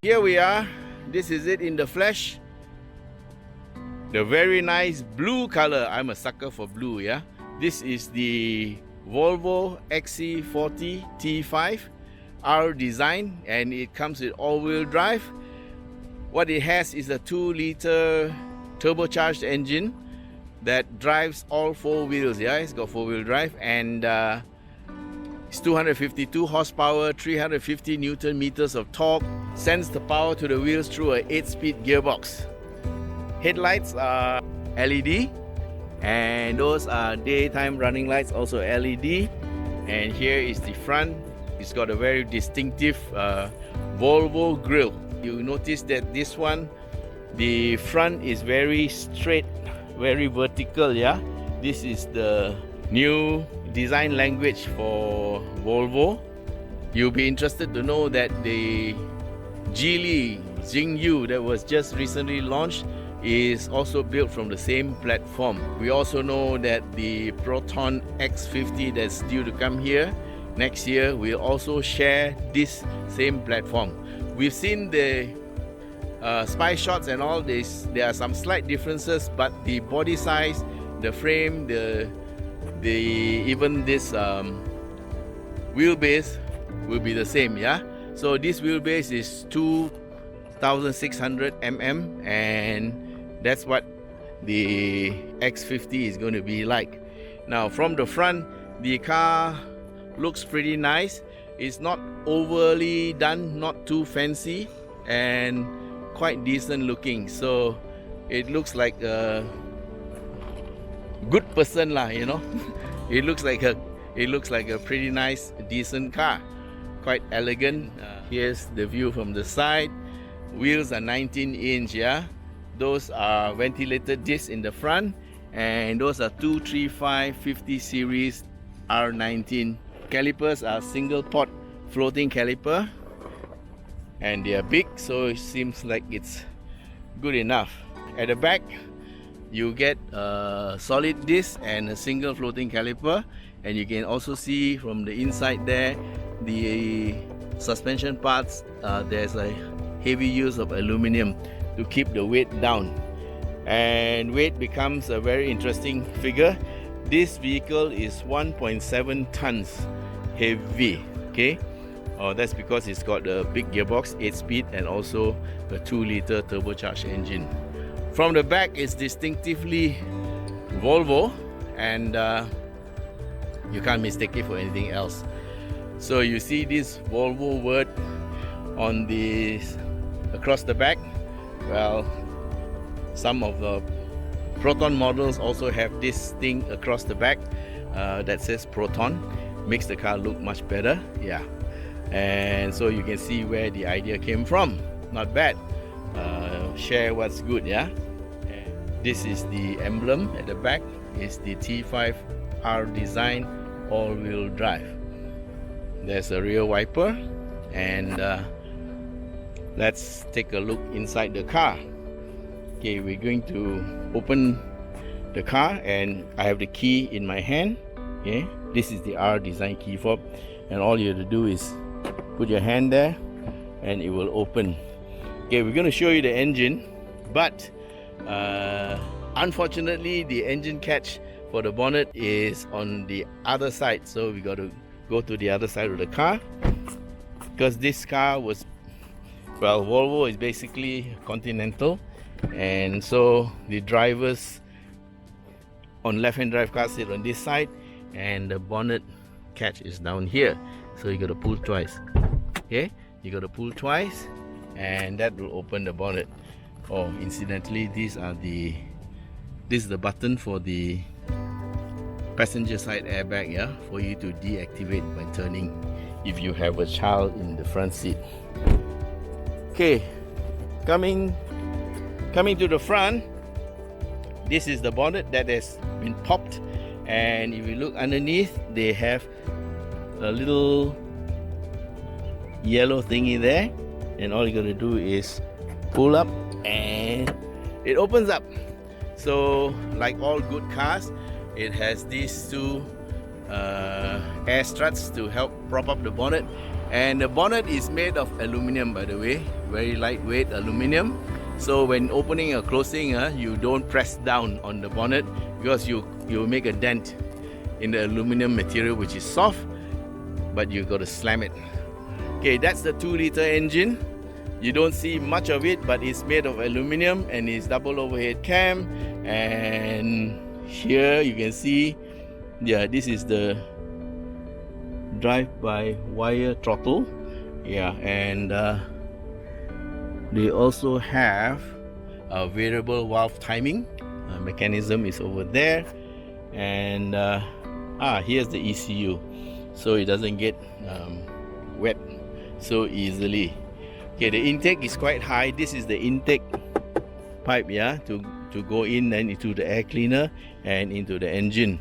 Here we are. This is it in the flesh. The very nice blue color. I'm a sucker for blue, yeah. This is the Volvo XC40 T5 R-Design, and it comes with all-wheel drive. What it has is a 2-liter turbocharged engine that drives all 4 wheels, yeah. It's got 4-wheel drive, and it's 252 horsepower, 350 Newton meters of torque, sends the power to the wheels through an 8-speed gearbox. Headlights are LED, and those are daytime running lights, also LED. And here is the front. It's got a very distinctive Volvo grille. You notice that this one, the front is very straight, very vertical, yeah. This is the new design language for Volvo. You'll be interested to know that the Geely Jingyu that was just recently launched is also built from the same platform. We also know that the Proton X50 that's due to come here next year will also share this same platform. We've seen the spy shots and all this. There are some slight differences, but the body size, the frame, even this wheelbase will be the same, yeah. So this wheelbase is 2,600 mm, and that's what the X50 is going to be like. Now from the front, the car looks pretty nice. It's not overly done, not too fancy, and quite decent looking. So it looks like a good person lah, you know. It looks like a pretty nice, decent car. Quite elegant. Here's the view from the side. Wheels are 19-inch, yeah. Those are ventilated discs in the front, and those are 235 50 series R19. Calipers are single pot floating caliper, and they are big, so it seems like it's good enough. At the back, you get a solid disc and a single floating caliper, and you can also see from the inside there the suspension parts. There's a heavy use of aluminum to keep the weight down, and weight becomes a very interesting figure. This vehicle is 1.7 tons heavy, okay. That's because it's got a big gearbox, 8-speed, and also a 2-liter turbocharged engine. From the back, it's distinctively Volvo, and you can't mistake it for anything else. So you see this Volvo word on the across the back. Well, some of the Proton models also have this thing across the back that says Proton. Makes the car look much better, yeah. And so you can see where the idea came from. Not bad. Share what's good, yeah. This is the emblem at the back. It's the T5 R-Design all-wheel drive. There's a rear wiper, and let's take a look inside the car. Okay, we're going to open the car, and I have the key in my hand. Okay, this is the R-Design key fob, and all you have to do is put your hand there and it will open. Okay, we're going to show you the engine, but unfortunately the engine catch for the bonnet is on the other side, so we got to go to the other side of the car, because this car was, well, Volvo is basically Continental, and so the drivers on left-hand drive car sit on this side, and the bonnet catch is down here, so you got to pull twice. Okay, you got to pull twice, and that will open the bonnet. Oh, incidentally, this is the button for the passenger side airbag, yeah, for you to deactivate by turning if you have a child in the front seat. Okay, coming to the front, this is the bonnet that has been popped, and if you look underneath, they have a little yellow thingy there, and all you gotta do is pull up and it opens up. So like all good cars, it has these two air struts to help prop up the bonnet, And the bonnet is made of aluminum, by the way, very lightweight aluminum. So when opening or closing, you don't press down on the bonnet because you make a dent in the aluminum material, which is soft, but you got to slam it. Okay, that's the 2-liter engine. You don't see much of it, but it's made of aluminum and it's double overhead cam. And here you can see, yeah, this is the drive-by-wire throttle. Yeah, and they also have a variable valve timing mechanism is over there. And here's the ECU, so it doesn't get wet so easily. Okay, the intake is quite high. This is the intake pipe, yeah, to go in and into the air cleaner and into the engine,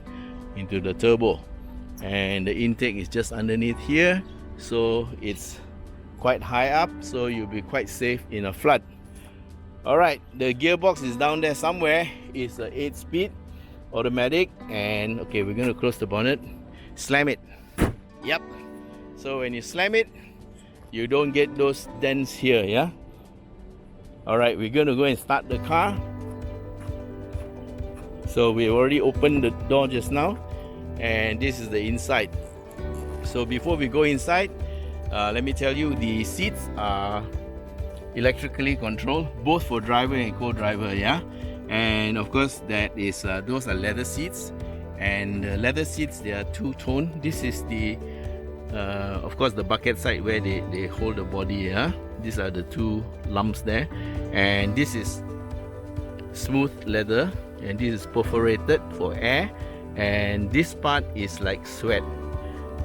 into the turbo. And the intake is just underneath here, so it's quite high up, so you'll be quite safe in a flood. Alright, the gearbox is down there somewhere. It's a 8-speed automatic. And okay, we're going to close the bonnet, slam it. Yep, so when you slam it, you don't get those dents here, yeah. Alright, we're going to go and start the car. So we already opened the door just now, and this is the inside. So before we go inside, let me tell you, the seats are electrically controlled, both for driver and co-driver, yeah. And of course, that is those are leather seats, and the leather seats, they are two-tone. This is the of course the bucket side where they hold the body, yeah. These are the two lumps there, and this is smooth leather, and this is perforated for air, and this part is like sweat,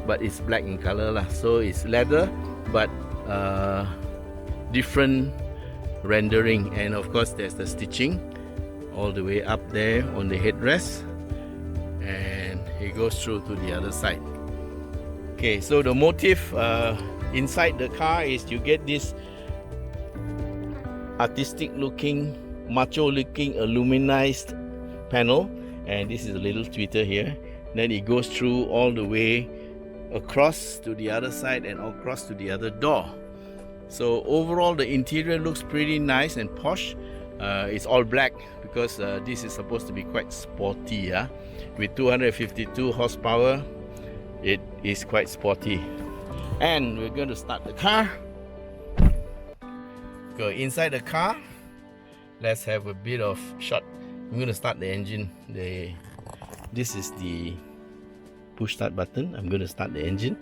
but it's black in color lah. So it's leather, but different rendering. And of course there's the stitching all the way up there on the headrest, and it goes through to the other side. Okay, so the motif inside the car is you get this artistic looking, macho looking aluminized panel, and this is a little tweeter here. Then it goes through all the way across to the other side and across to the other door. So overall the interior looks pretty nice and posh. It's all black because this is supposed to be quite sporty, yeah? With 252 horsepower, it is quite sporty. And we're going to start the car. Go inside the car. Let's have a bit of shot. I'm going to start the engine. This is the push start button. I'm going to start the engine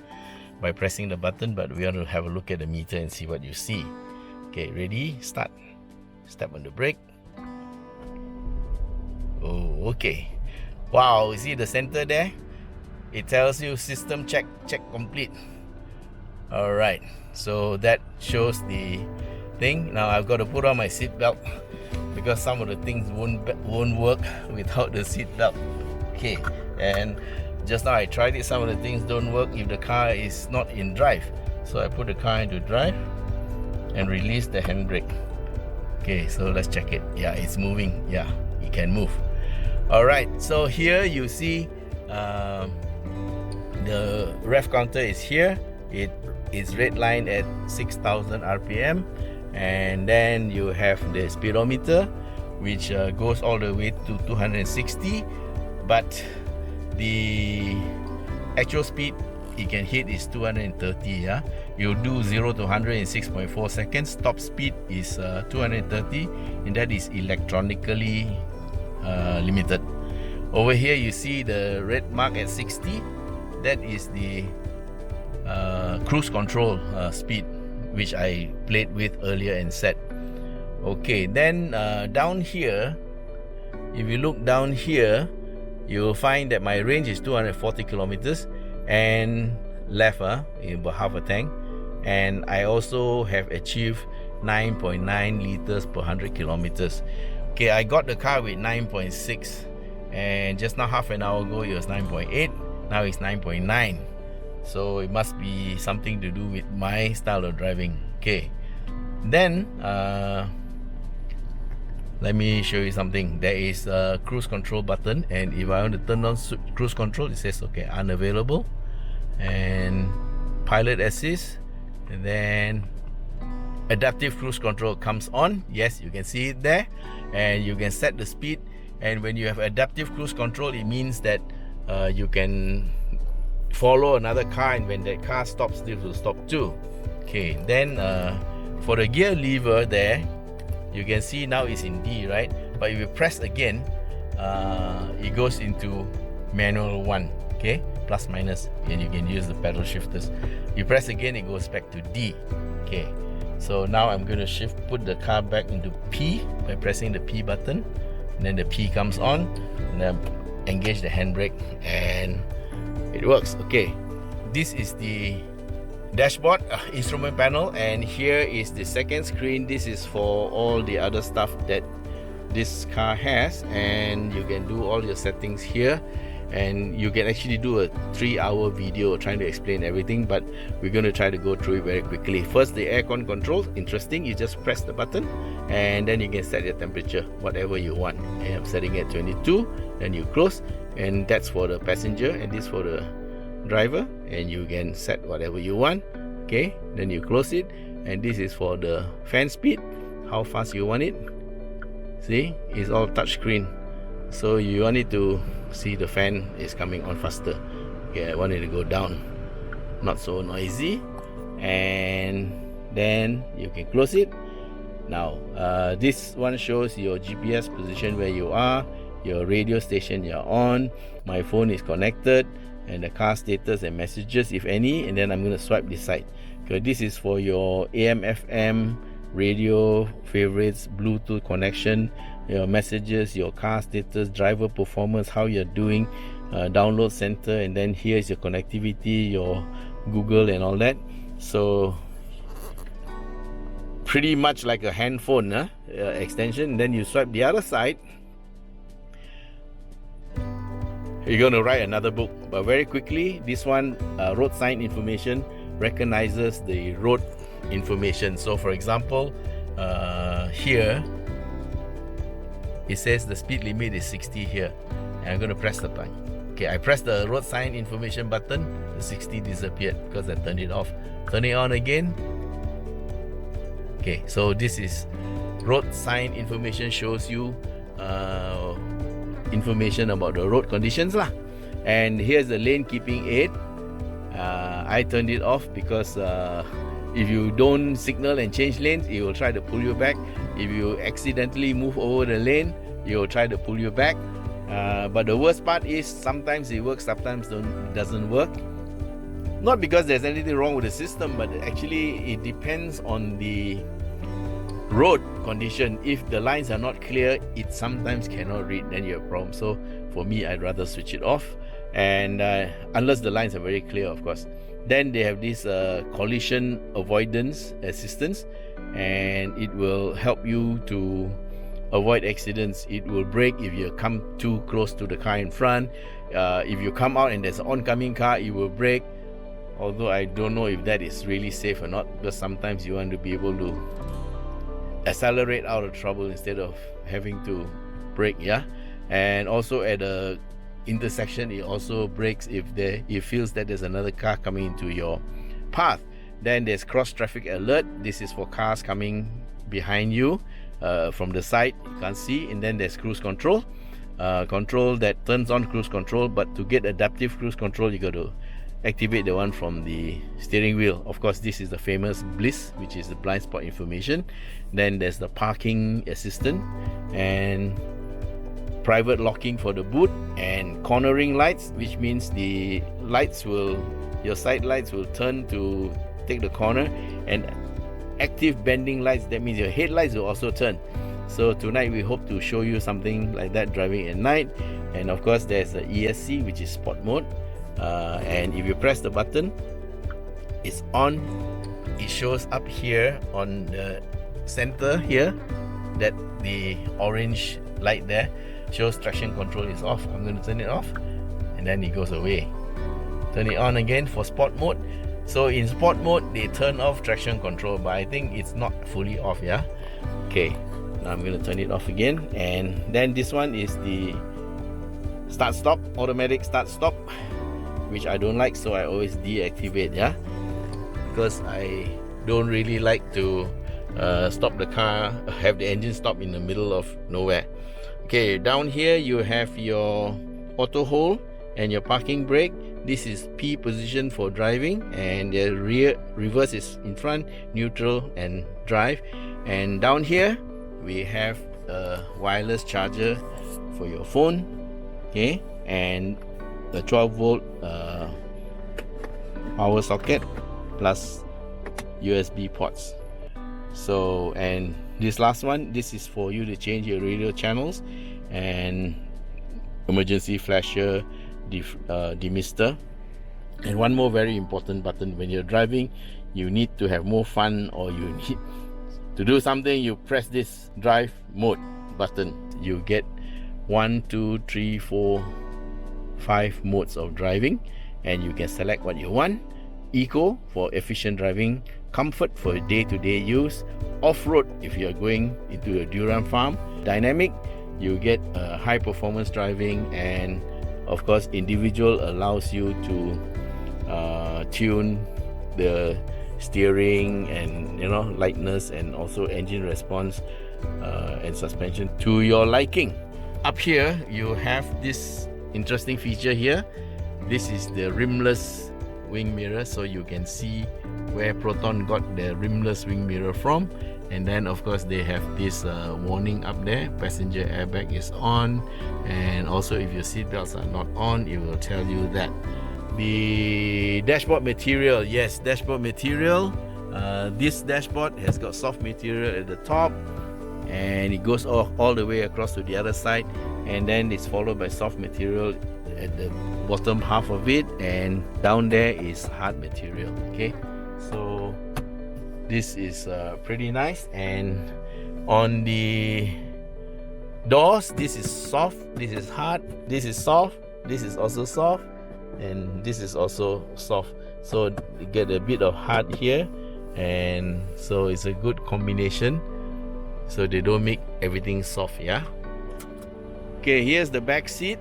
by pressing the button, but we want to have a look at the meter and see what you see. Okay, ready, start. Step on the brake. Oh, okay. Wow, you see the center there? It tells you system check complete. Alright, so that shows the thing. Now I've got to put on my seat belt because some of the things won't work without the seat belt. Okay, and just now I tried it. Some of the things don't work if the car is not in drive. So I put the car into drive and release the handbrake. Okay, so let's check it. Yeah, it's moving. Yeah, it can move. Alright, so here you see the rev counter is here. It is redlined at 6,000 RPM, and then you have the speedometer, which goes all the way to 260, but the actual speed it can hit is 230. Yeah, you do 0 to 100 in 6.4 seconds. Top speed is 230, and that is electronically limited. Over here you see the red mark at 60. That is the cruise control speed, which I played with earlier and set. Okay, then down here, if you look down here, you will find that my range is 240 kilometers and left about half a tank, and I also have achieved 9.9 liters per 100 kilometers. Okay, I got the car with 9.6, and just now half an hour ago it was 9.8. Now it's 9.9. So it must be something to do with my style of driving. Okay, then let me show you something. There is a cruise control button, and if I want to turn on cruise control, it says okay, unavailable. And pilot assist, and then adaptive cruise control comes on. Yes, you can see it there, and you can set the speed. And when you have adaptive cruise control, it means that you can follow another car, and when that car stops, this will stop too. Okay, then for the gear lever there, you can see now it's in D, right? But if you press again, it goes into manual 1, okay, plus minus, and you can use the pedal shifters. You press again, it goes back to D. Okay, so now I'm going to put the car back into P by pressing the P button, and then the P comes on, and then engage the handbrake, and it works. Okay, this is the dashboard instrument panel, and here is the second screen. This is for all the other stuff that this car has, and you can do all your settings here, and you can actually do a 3-hour video trying to explain everything, but we're going to try to go through it very quickly. First, the aircon control. Interesting, you just press the button and then you can set your temperature whatever you want. And I'm setting at 22, then you close, and that's for the passenger, and this for the driver, and you can set whatever you want. Okay, then you close it, and this is for the fan speed, how fast you want it. See, it's all touch screen, so you want it to see the fan is coming on faster. Okay, I want it to go down, not so noisy, and then you can close it. Now this one shows your GPS position, where you are, your radio station you're on, my phone is connected, and the car status and messages, if any. And then I'm going to swipe this side. Okay, this is for your AM, FM, radio, favorites, Bluetooth connection, your messages, your car status, driver performance, how you're doing, download center, and then here's your connectivity, your Google and all that. So pretty much like a handphone extension. Then you swipe the other side, you're going to write another book. But very quickly, this one, road sign information, recognizes the road information. So for example, here it says the speed limit is 60 here, and I'm going to press the button. Okay, I press the road sign information button, the 60 disappeared because I turned it off. Turn it on again. Okay, so this is road sign information, shows you information about the road conditions lah. And here's the lane keeping aid. I turned it off because if you don't signal and change lanes, it will try to pull you back. If you accidentally move over the lane, it will try to pull you back. But the worst part is sometimes it works, sometimes it doesn't work. Not because there's anything wrong with the system, but actually it depends on the road condition. If the lines are not clear, it sometimes cannot read, then you have a problem. So for me, I'd rather switch it off, and unless the lines are very clear, of course. Then they have this collision avoidance assistance, and it will help you to avoid accidents. It will brake if you come too close to the car in front. If you come out and there's an oncoming car, it will brake. Although I don't know if that is really safe or not, because sometimes you want to be able to accelerate out of trouble instead of having to brake. Yeah, and also at a intersection, it also brakes if it feels that there's another car coming into your path. Then there's cross traffic alert. This is for cars coming behind you from the side, you can't see. And then there's cruise control, control that turns on cruise control. But to get adaptive cruise control, you got to activate the one from the steering wheel. Of course, this is the famous bliss, which is the blind spot information. Then there's the parking assistant, and private locking for the boot, and cornering lights, which means the lights will, your side lights will turn to take the corner, and active bending lights, that means your headlights will also turn. So tonight we hope to show you something like that driving at night. And of course there's the ESC, which is sport mode, and if you press the button, it's on. It shows up here on the center here that the orange light there shows traction control is off. I'm going to turn it off, and then it goes away. Turn it on again for sport mode. So in sport mode, they turn off traction control, but I think it's not fully off. Yeah. Okay. Now I'm going to turn it off again, and then this one is the start stop, automatic start stop, which I don't like, so I always deactivate. Yeah. because I don't really like to stop the car, have the engine stop in the middle of nowhere. Okay, down here you have your auto hold and your parking brake. This is P position for driving, and the reverse is in front, neutral and drive. And down here we have a wireless charger for your phone, okay, and the 12 volt power socket plus USB ports. So, and this last one, this is for you to change your radio channels and emergency flasher, demister. And one more very important button: when you're driving, you need to have more fun, or you need to do something, you press this drive mode button. You get 1, 2, 3, 4, 5 modes of driving, and you can select what you want. Eco for efficient driving, comfort for day-to-day use, off-road if you are going into a durian farm, dynamic, you get high performance driving, and of course individual allows you to tune the steering and lightness, and also engine response and suspension to your liking. Up here you have this interesting feature here. This is the rimless wing mirror, so you can see where Proton got the rimless wing mirror from. And then of course they have this warning up there: passenger airbag is on, and also if your seat belts are not on, it will tell you that. The dashboard material, yes, dashboard material. This dashboard has got soft material at the top, and it goes all the way across to the other side, and then it's followed by soft material at the bottom half of it, and down there is hard material. Okay, so this is pretty nice. And on the doors, this is soft, this is hard, this is soft, this is also soft, and this is also soft. So you get a bit of hard here, and so it's a good combination, so they don't make everything soft. Yeah. Okay, here's the back seat.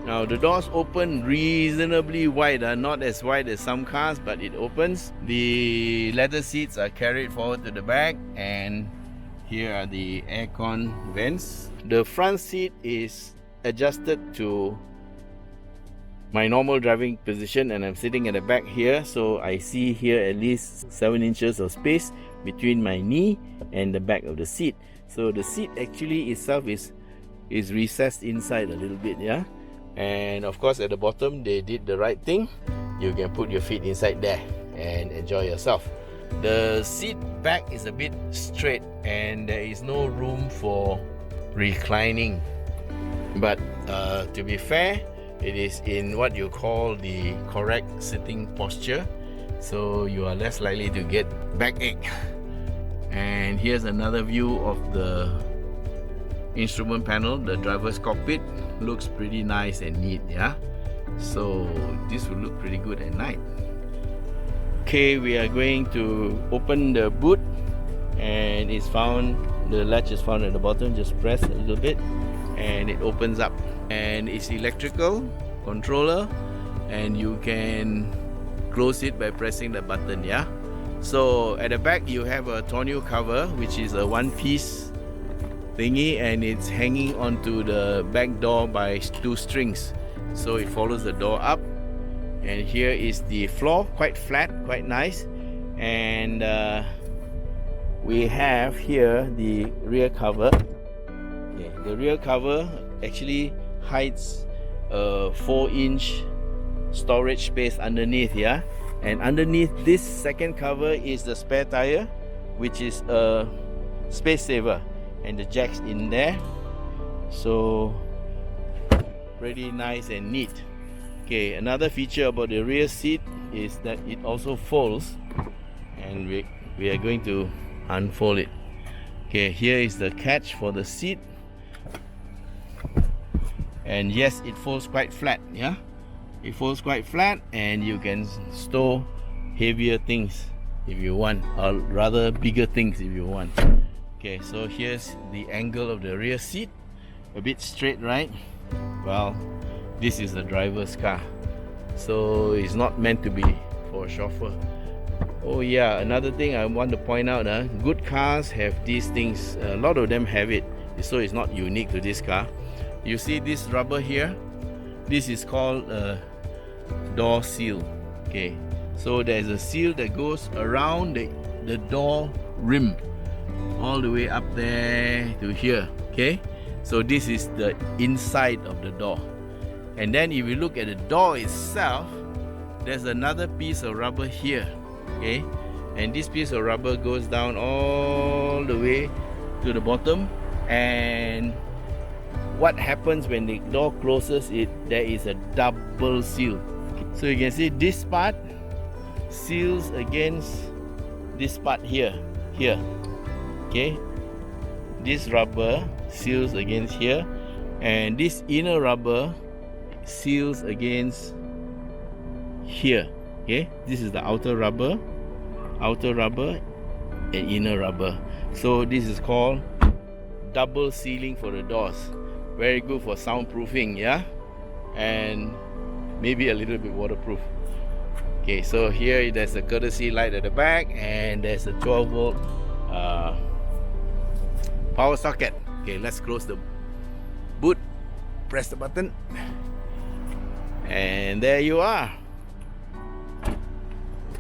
Now the doors open reasonably wide, not as wide as some cars, but it opens. The leather seats are carried forward to the back, and here are the aircon vents. The front seat is adjusted to my normal driving position, and I'm sitting at the back here, so I see here at least 7 inches of space between my knee and the back of the seat. So the seat actually itself is recessed inside a little bit, yeah. And of course at the bottom they did the right thing. You can put your feet inside there and enjoy yourself. The seat back is a bit straight, and there is no room for reclining, but to be fair, it is in what you call the correct sitting posture, so you are less likely to get backache. And here's another view of the instrument panel. The driver's cockpit looks pretty nice and neat, yeah. So this will look pretty good at night. Okay, we are going to open the boot, and it's found, the latch is found at the bottom. Just press a little bit and it opens up, and it's electrical controller, and you can close it by pressing the button, yeah. So at the back you have a tonneau cover, which is a one-piece thingy, and it's hanging onto the back door by 2 strings, so it follows the door up. And here is the floor, quite flat, quite nice. And we have here the rear cover. Okay, the rear cover actually hides a 4-inch storage space underneath, yeah. And underneath this second cover is the spare tire, which is a space saver, and the jack's in there, so pretty nice and neat. Okay, another feature about the rear seat is that it also folds, and we are going to unfold it. Okay, here is the catch for the seat, and yes, it folds quite flat, yeah. It folds quite flat, and you can store heavier things if you want, or rather bigger things if you want. Okay, so here's the angle of the rear seat, a bit straight, right? Well, this is the driver's car, so it's not meant to be for a chauffeur. Oh yeah, another thing I want to point out, good cars have these things. A lot of them have it, so it's not unique to this car. You see this rubber here? This is called a door seal. Okay, so there's a seal that goes around the door rim all the way up there to here. Okay, so this is the inside of the door. And then if you look at the door itself, there's another piece of rubber here. Okay, and this piece of rubber goes down all the way to the bottom, and what happens when the door closes, there is a double seal. So you can see this part seals against this part here. Okay, this rubber seals against here, and this inner rubber seals against here. Okay, this is the outer rubber and inner rubber. So this is called double sealing for the doors. Very good for soundproofing, yeah, and maybe a little bit waterproof. Okay, so here there's a courtesy light at the back, and there's a 12-volt power socket. Okay, let's close the boot, press the button, and there you are.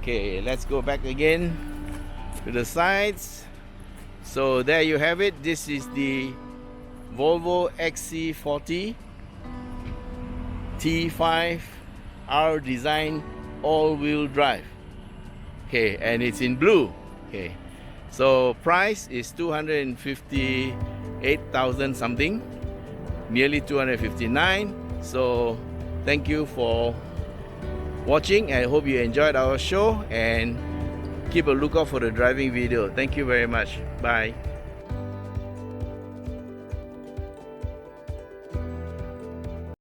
Okay, let's go back again to the sides. So there you have it. This is the Volvo XC40 T5 R-Design all-wheel drive. Okay, and it's in blue. Okay, so price is 258,000 something, nearly 259. So thank you for watching. I hope you enjoyed our show, and keep a lookout for the driving video. Thank you very much. Bye.